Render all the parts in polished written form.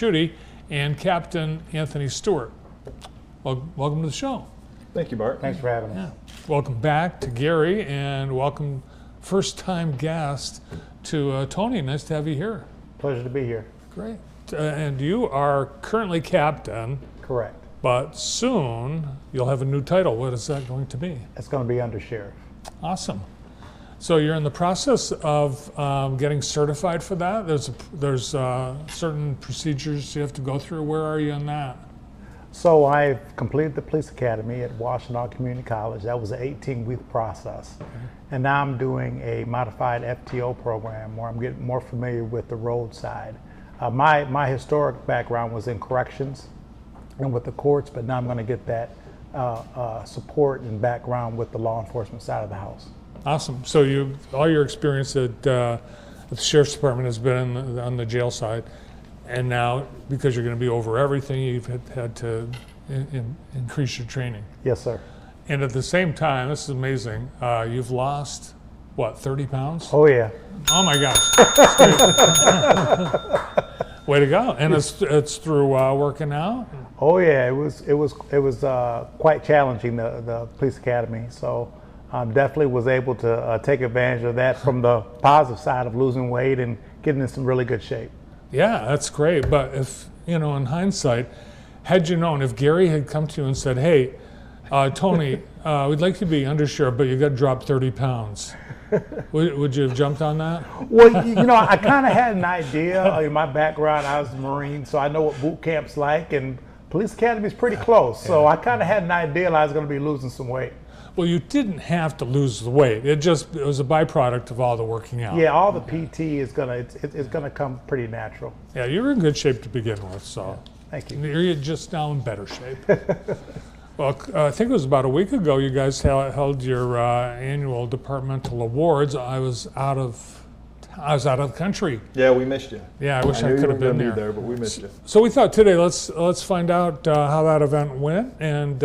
Schutte and Captain Anthony Stewart. Well, welcome to the show. Thank you, Bart. Thanks for having us. Welcome back to Gary, and welcome first-time guest to Tony. Nice to have you here. Pleasure to be here. Great. And you are currently captain. Correct. But soon you'll have a new title. What is that going to be? It's going to be under sheriff. Awesome. So you're in the process of getting certified for that. There's certain procedures you have to go through. Where are you in that? So I've completed the police academy at Washington Community College. That was an 18-week process. Okay. And now I'm doing a modified FTO program where I'm getting more familiar with the road side. My historic background was in corrections and with the courts, but now I'm going to get that support and background with the law enforcement side of the house. Awesome. So all your experience at the Sheriff's Department has been on the jail side, and now because you're going to be over everything, you've had to increase your training. Yes, sir. And at the same time, this is amazing, you've lost, what, 30 pounds? Oh, yeah. Oh, my gosh. Way to go. And it's through working out? Oh, yeah. It was quite challenging, the police academy. So definitely was able to take advantage of that from the positive side of losing weight and getting in some really good shape. Yeah, that's great. But if, in hindsight, had you known, if Gary had come to you and said, hey, Tony, we'd like you to be undersheriff, but you got to drop 30 pounds. Would you have jumped on that? Well, I kind of had an idea. In my background, I was a Marine, so I know what boot camp's like, and police academy is pretty close. So I kind of had an idea I was going to be losing some weight. Well, you didn't have to lose the weight. It was a byproduct of all the working out. Yeah, all the PT is it's gonna come pretty natural. Yeah, you're in good shape to begin with, so thank you. You're just now in better shape. Well, I think it was about a week ago you guys held your annual departmental awards. I was out of the country. Yeah, we missed you. Yeah, I wish I could have been there, but we missed you. So we thought today let's find out how that event went and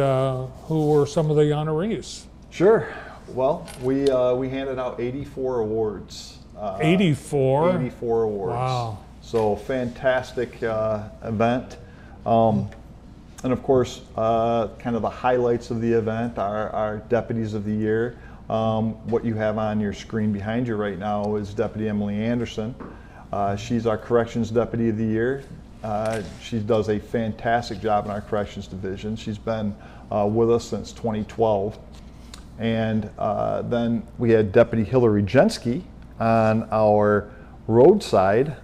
who were some of the honorees. Sure. Well, we handed out 84 awards. 84? 84 awards. Wow. So fantastic event. And of course, kind of the highlights of the event are our deputies of the year. What you have on your screen behind you right now is Deputy Emily Anderson. She's our Corrections Deputy of the Year. She does a fantastic job in our Corrections Division. She's been with us since 2012. And then we had Deputy Hillary Jensky on our roadside.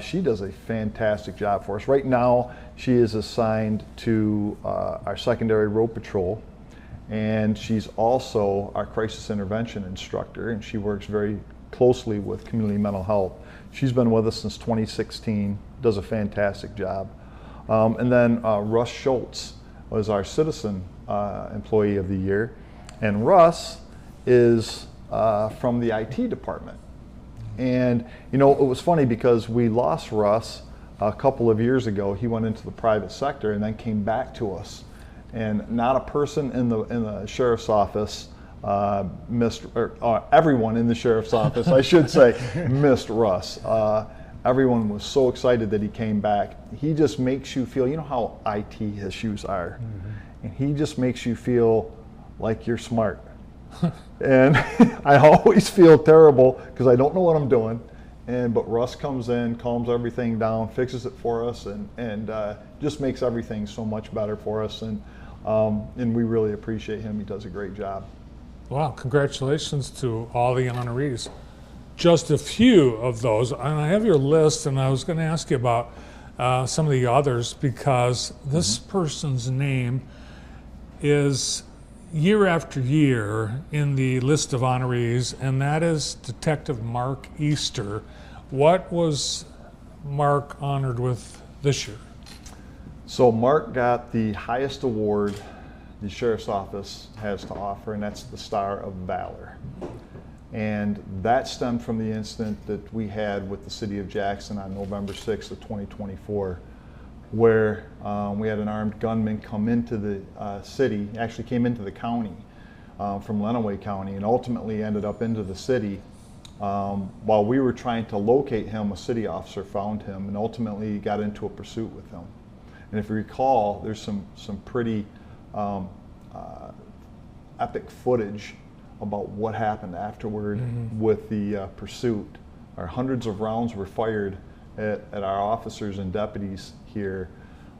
She does a fantastic job for us. Right now, she is assigned to our secondary road patrol, and she's also our crisis intervention instructor, and she works very closely with community mental health. She's been with us since 2016, does a fantastic job. And then Russ Schultz was our citizen employee of the year, and Russ is from the IT department. And it was funny because we lost Russ a couple of years ago. He went into the private sector and then came back to us. And not a person in the sheriff's office missed, or everyone in the sheriff's office, I should say, missed Russ. Everyone was so excited that he came back. He just makes you feel, how IT issues are. Mm-hmm. And he just makes you feel like you're smart. And I always feel terrible because I don't know what I'm doing. But Russ comes in, calms everything down, fixes it for us, and just makes everything so much better for us. And we really appreciate him. He does a great job. Wow, congratulations to all the honorees. Just a few of those, and I have your list, and I was going to ask you about some of the others because this person's name is year after year in the list of honorees, and that is Detective Mark Easter. What was Mark honored with this year? So Mark got the highest award the Sheriff's Office has to offer, and that's the Star of Valor. And that stemmed from the incident that we had with the city of Jackson on November 6th of 2024, where we had an armed gunman come into the city, actually came into the county from Lenawee County, and ultimately ended up into the city While we were trying to locate him, a city officer found him and ultimately got into a pursuit with him. And if you recall, there's some pretty epic footage about what happened afterward with the pursuit. Hundreds of rounds were fired at our officers and deputies here,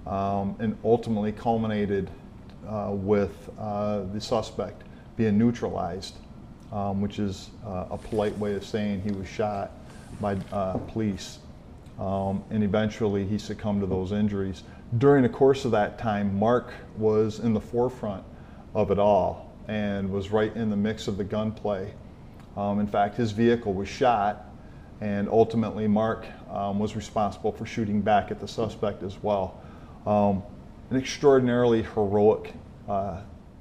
and ultimately culminated with the suspect being neutralized, which is a polite way of saying he was shot by police. And eventually he succumbed to those injuries. During the course of that time, Mark was in the forefront of it all and was right in the mix of the gunplay. In fact, his vehicle was shot, and ultimately Mark was responsible for shooting back at the suspect as well. An extraordinarily heroic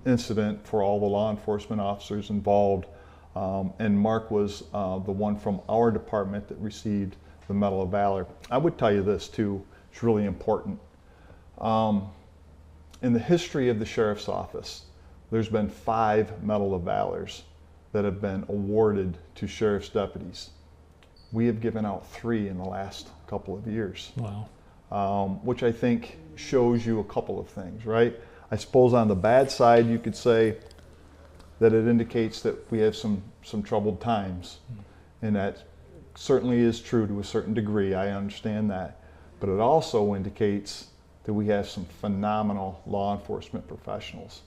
incident for all the law enforcement officers involved, and Mark was the one from our department that received the Medal of Valor. I would tell you this too, it's really important. In the history of the Sheriff's Office, there's been 5 Medal of Valors that have been awarded to sheriff's deputies. We have given out 3 in the last couple of years. Wow. Which I think shows you a couple of things, right? I suppose on the bad side, you could say that it indicates that we have some troubled times. And that certainly is true to a certain degree, I understand that. But it also indicates that we have some phenomenal law enforcement professionals.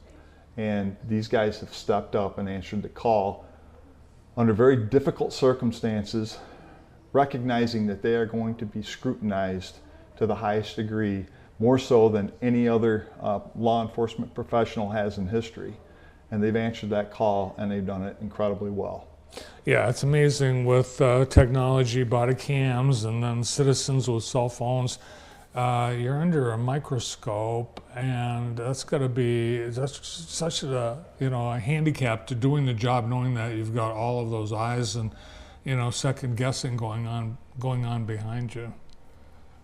And these guys have stepped up and answered the call under very difficult circumstances, recognizing that they are going to be scrutinized to the highest degree, more so than any other law enforcement professional has in history. And they've answered that call, and they've done it incredibly well. Yeah, it's amazing with technology, body cams, and then citizens with cell phones. You're under a microscope, and that's such a a handicap to doing the job, knowing that you've got all of those eyes and second guessing going on behind you.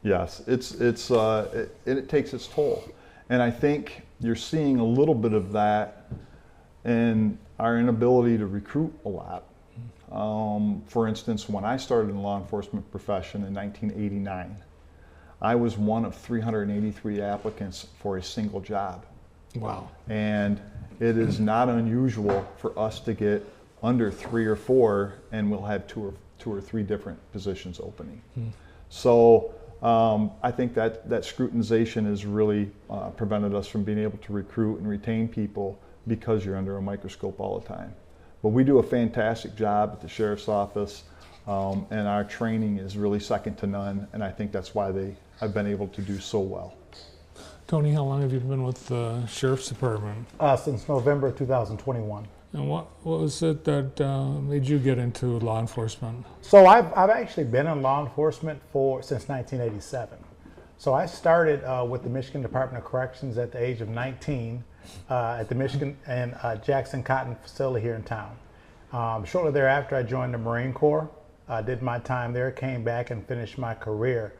Yes, it takes its toll, and I think you're seeing a little bit of that in our inability to recruit a lot. For instance, when I started in the law enforcement profession in 1989, I was one of 383 applicants for a single job. Wow. And it is not unusual for us to get under 3 or 4, and we'll have two or three different positions opening. So I think that scrutinization has really prevented us from being able to recruit and retain people because you're under a microscope all the time. But we do a fantastic job at the Sheriff's Office, and our training is really second to none, and I think that's why they have been able to do so well. Tony, how long have you been with the Sheriff's Department? Since November 2021. And what was it that made you get into law enforcement? So I've actually been in law enforcement since 1987. So I started with the Michigan Department of Corrections at the age of 19 at the Michigan and Jackson Cotton facility here in town. Shortly thereafter, I joined the Marine Corps. Did my time there, came back and finished my career.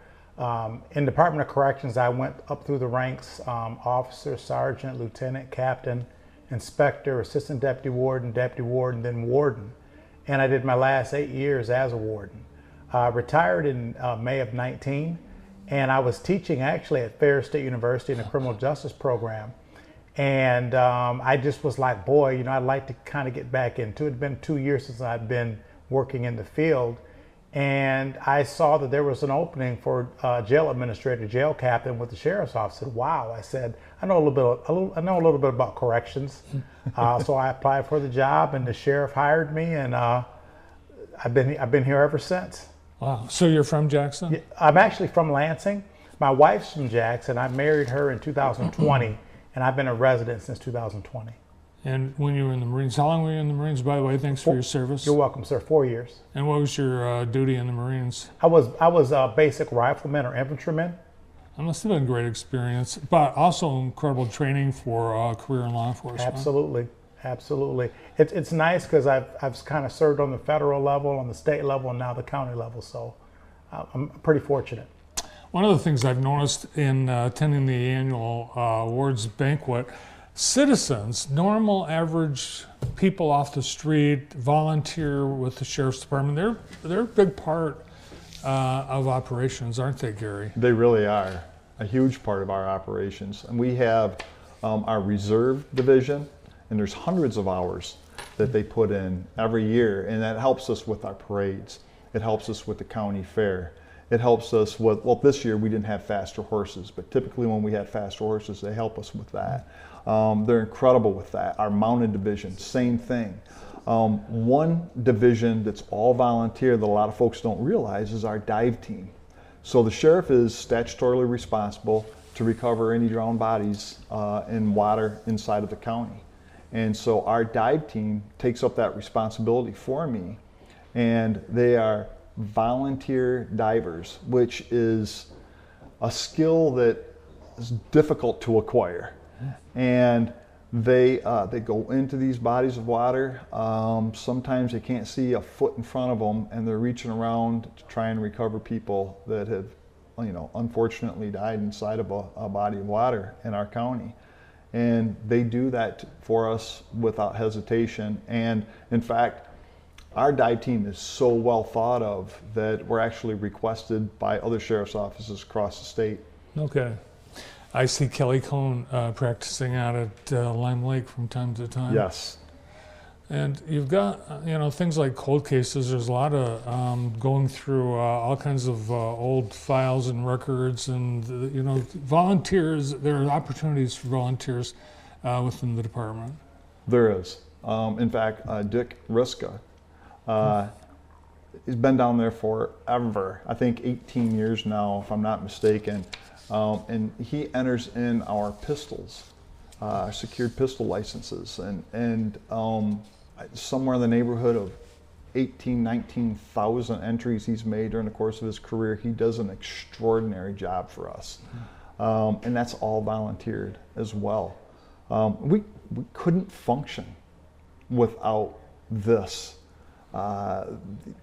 In Department of Corrections, I went up through the ranks, officer, sergeant, lieutenant, captain, inspector, assistant deputy warden, then warden. And I did my last 8 years as a warden. Retired in May of 19, and I was teaching actually at Ferris State University in the criminal justice program. And I just was like, boy, I'd like to kind of get back into it. It's been 2 years since I've been working in the field. And I saw that there was an opening for jail administrator, jail captain with the sheriff's office. I said, wow. I said, I know a little bit about corrections. So I applied for the job, and the sheriff hired me, and I've been here ever since. Wow. So you're from Jackson? Yeah, I'm actually from Lansing. My wife's from Jackson. I married her in 2020, and I've been a resident since 2020. And when you were in the Marines, how long were you in the Marines, by the way? Thanks for your service. You're welcome, sir. 4 years. And what was your duty in the Marines? I was a basic rifleman or infantryman. That must have been a great experience, but also incredible training for a career in law enforcement. Absolutely, absolutely. It's nice because I've kind of served on the federal level, on the state level, and now the county level. So I'm pretty fortunate. One of the things I've noticed in attending the annual awards banquet, citizens, normal average people off the street, volunteer with the sheriff's department. They're a big part of operations, aren't they, Gary? They really are a huge part of our operations. And we have our reserve division, and there's hundreds of hours that they put in every year, and that helps us with our parades. It helps us with the county fair. It helps us with, well, this year we didn't have faster horses, but typically when we had faster horses, they help us with that. They're incredible with that. Our mounted division, same thing. One division that's all volunteer that a lot of folks don't realize is our dive team. So the sheriff is statutorily responsible to recover any drowned bodies in water inside of the county. And so our dive team takes up that responsibility for me, and they are volunteer divers, which is a skill that is difficult to acquire. And they go into these bodies of water. Sometimes they can't see a foot in front of them, and they're reaching around to try and recover people that have, unfortunately died inside of a body of water in our county. And they do that for us without hesitation. And in fact, our dive team is so well thought of that we're actually requested by other sheriff's offices across the state. Okay. I see Kelly Cohn practicing out at Lime Lake from time to time. Yes. And you've got, things like cold cases. There's a lot of going through all kinds of old files and records, and volunteers. There are opportunities for volunteers within the department. There is. In fact, Dick Riska, he's been down there forever. I think 18 years now, if I'm not mistaken. And he enters in our pistols, secured pistol licenses, and somewhere in the neighborhood of 19,000 entries he's made during the course of his career. He does an extraordinary job for us. And that's all volunteered as well. We couldn't function without this.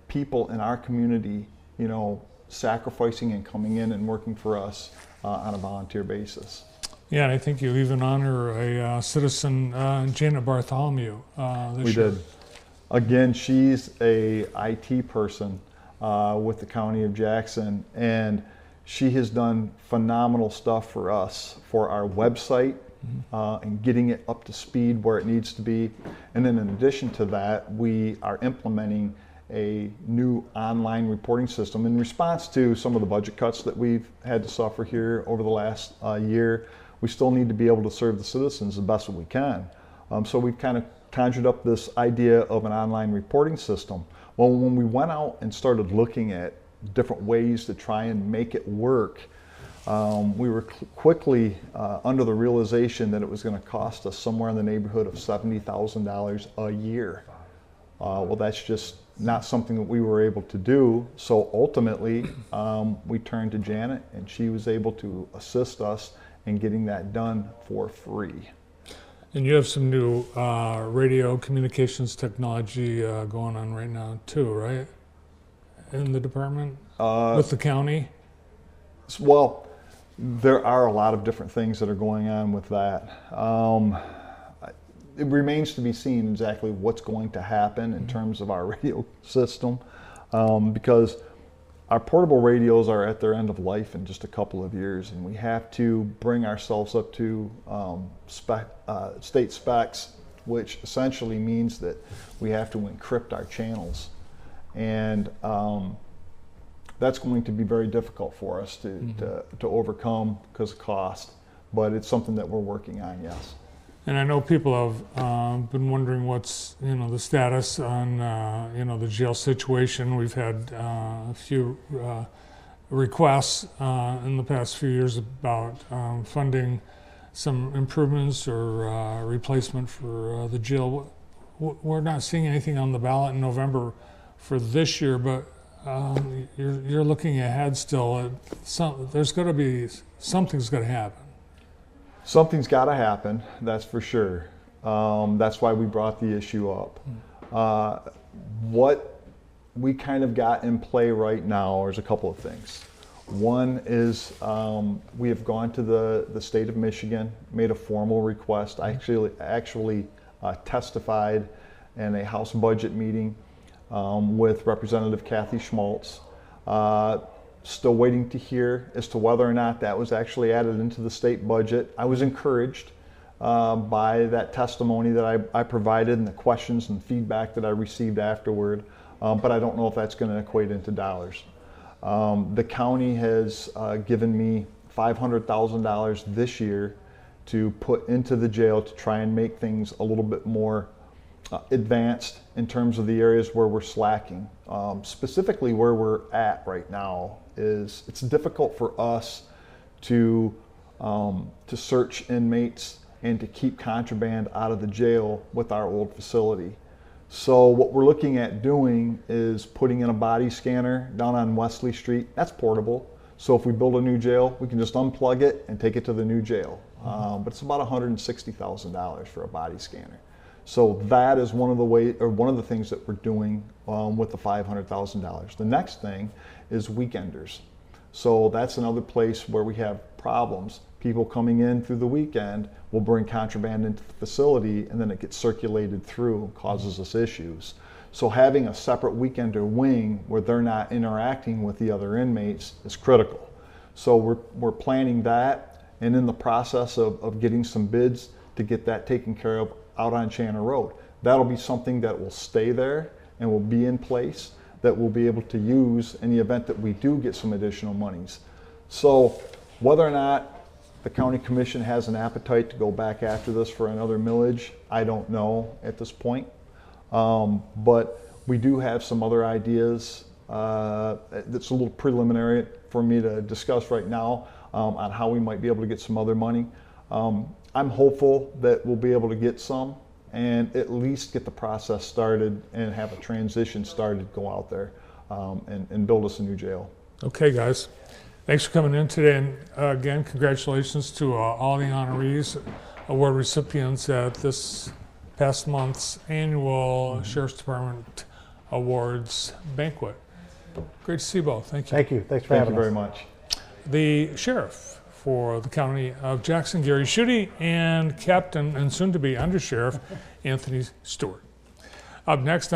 People in our community, sacrificing and coming in and working for us on a volunteer basis. Yeah, and I think you even honor a citizen, Janet Bartholomew. We did. Again, she's a IT person with the County of Jackson, and she has done phenomenal stuff for us for our website and getting it up to speed where it needs to be. And then in addition to that, we are implementing a new online reporting system in response to some of the budget cuts that we've had to suffer here over the last year. We still need to be able to serve the citizens the best that we can. So we've kind of conjured up this idea of an online reporting system. Well, when we went out and started looking at different ways to try and make it work, we were quickly under the realization that it was going to cost us somewhere in the neighborhood of $70,000 a year. Well, that's just not something that we were able to do. So ultimately, we turned to Janet, and she was able to assist us in getting that done for free. And you have some new radio communications technology going on right now too, right? In the department? With the county? Well, there are a lot of different things that are going on with that. It remains to be seen exactly what's going to happen in terms of our radio system, because our portable radios are at their end of life in just a couple of years, and we have to bring ourselves up to state specs, which essentially means that we have to encrypt our channels. And that's going to be very difficult for us to overcome because of cost, but it's something that we're working on, yes. And I know people have been wondering what's the status on the jail situation. We've had a few requests in the past few years about funding some improvements or replacement for the jail. We're not seeing anything on the ballot in November for this year, but you're looking ahead still. There's going to be something's going to happen. Something's got to happen, that's for sure. That's why we brought the issue up. What we kind of got in play right now is a couple of things. One is we have gone to the state of Michigan, made a formal request. I actually testified in a House budget meeting with Representative Kathy Schmaltz. Still waiting to hear as to whether or not that was actually added into the state budget. I was encouraged by that testimony that I provided and the questions and feedback that I received afterward, but I don't know if that's going to equate into dollars. The county has given me $500,000 this year to put into the jail to try and make things a little bit more advanced in terms of the areas where we're slacking. Specifically where we're at right now is it's difficult for us to search inmates and to keep contraband out of the jail with our old facility. So what we're looking at doing is putting in a body scanner down on Wesley Street. That's portable. So if we build a new jail, we can just unplug it and take it to the new jail. But it's about $160,000 for a body scanner. So that is one of the things that we're doing with the $500,000. The next thing is weekenders. So that's another place where we have problems. People coming in through the weekend will bring contraband into the facility, and then it gets circulated through and causes us issues. So having a separate weekender wing where they're not interacting with the other inmates is critical. So we're planning that, and in the process of getting some bids to get that taken care of out on Channer Road. That'll be something that will stay there and will be in place that we'll be able to use in the event that we do get some additional monies. So whether or not the county commission has an appetite to go back after this for another millage, I don't know at this point. But we do have some other ideas that's a little preliminary for me to discuss right now on how we might be able to get some other money. I'm hopeful that we'll be able to get some and at least get the process started and have a transition started, go out there and build us a new jail. Okay, guys. Thanks for coming in today. And again, congratulations to all the honorees, award recipients at this past month's annual Sheriff's Department Awards banquet. Great to see you both. Thank you. Thank you. Thanks for having us. Thank you very much. The sheriff for the county of Jackson, Gary Schutte, and Captain and soon to be Undersheriff Anthony Stewart. Up next